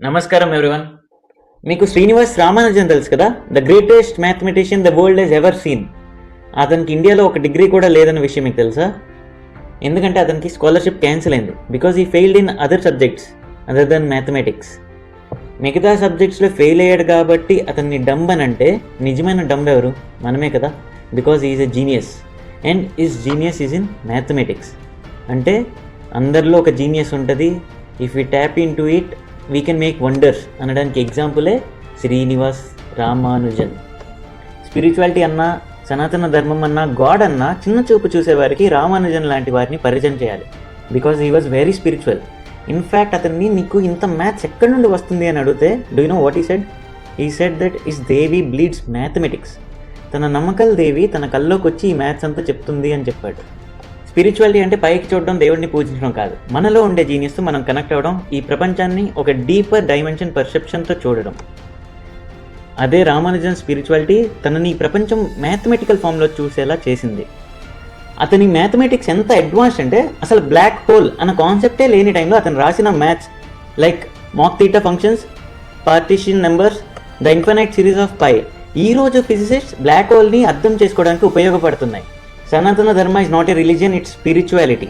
నమస్కారం ఎవ్రీవన్. మీకు శ్రీనివాస్ రామానుజన్ తెలుసు కదా, the greatest mathematician the world he's ever seen. అతనికి ఇండియాలో ఒక డిగ్రీ కూడా లేదన్న విషయం మీకు తెలుసా? ఎందుకంటే అతనికి స్కాలర్షిప్ క్యాన్సిల్ అయింది because he failed in other subjects other than mathematics. మిగతా సబ్జెక్ట్స్లో ఫెయిల్ అయ్యాడు కాబట్టి అతన్ని డంబ్ అని అంటే నిజమైన డంబ్ ఎవరు? మనమే కదా, because is a genius and is genius is in mathematics. అంటే అందరిలో ఒక జీనియస్ ఉంటుంది, if you tap in to it we can make wonders అనడానికి ఎగ్జాంపులే శ్రీనివాస్ రామానుజన్. స్పిరిచువాలిటీ అన్నా, సనాతన ధర్మం అన్నా, గాడ్ అన్నా చిన్న చూపు చూసేవారికి రామానుజన్ లాంటి వారిని పరిచయం చేయాలి, because he was very spiritual. In fact అతన్ని నీకు ఇంత మ్యాథ్స్ ఎక్కడి నుండి వస్తుంది అని అడిగితే, do you know what he said? He said that is Devi bleeds mathematics. తన నమ్మకల దేవి తన కల్లోకి వచ్చి ఈ మ్యాథ్స్ అంతా చెప్తుంది అని చెప్పాడు. స్పిరిచువాలిటీ అంటే పైకి చూడడం, దేవుడిని పూజించడం కాదు, మనలో ఉండే జీనియస్తో మనం కనెక్ట్ అవ్వడం, ఈ ప్రపంచాన్ని ఒక డీపర్ డైమెన్షన్ పర్సెప్షన్తో చూడడం. అదే రామానుజన్ స్పిరిచువాలిటీ తనని ఈ ప్రపంచం మ్యాథమెటికల్ ఫామ్లో చూసేలా చేసింది. అతని మ్యాథమెటిక్స్ ఎంత అడ్వాన్స్ అంటే అసలు బ్లాక్ హోల్ అన్న కాన్సెప్టే లేని టైంలో అతను రాసిన maths like mock theta functions, partition numbers, the infinite series of pi ఈరోజు ఫిజిసిస్ట్స్ బ్లాక్ హోల్ని అర్థం చేసుకోవడానికి ఉపయోగపడుతున్నాయి. Sanatana dharma is not a religion, it's spirituality.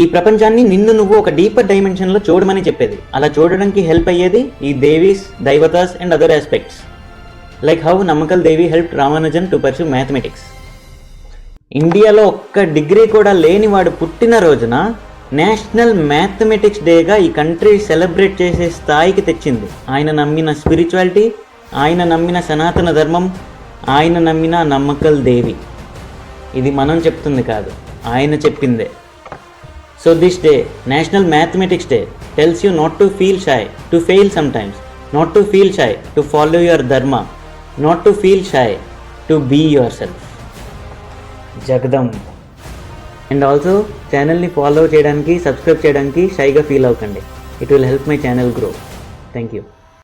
ఈ ప్రపంచాన్ని నువ్వు ఒక డీపర్ డైమెన్షన్లో చూడమని చెప్పేది. అలా చూడడానికి హెల్ప్ అయ్యేది ఈ devis, daivatas and other aspects, like how Namakkal Devi help Ramanujan to pursue mathematics. ఇండియాలో ఒక్క డిగ్రీ కూడా లేని వాడు పుట్టిన రోజున నేషనల్ మ్యాథమెటిక్స్ డేగా ఈ కంట్రీ సెలబ్రేట్ చేసే స్థాయికి తెచ్చింది. ఆయన నమ్మిన స్పిరిచువాలిటీ, ఆయన నమ్మిన సనాతన ధర్మం, ఆయన నమ్మిన నమ్మకల్ దేవి. ఇది మనం చెప్తుంది కాదు, ఆయన చెప్పిందే. So this day, national mathematics day, tells you not to feel shy to fail sometimes, not to feel shy to follow your dharma, not to feel shy to be yourself. జగదం. అండ్ ఆల్సో ఛానల్ని follow చేయడానికి, subscribe చేయడానికి షైగా feel అవ్వకండి. It will help my channel grow. Thank you.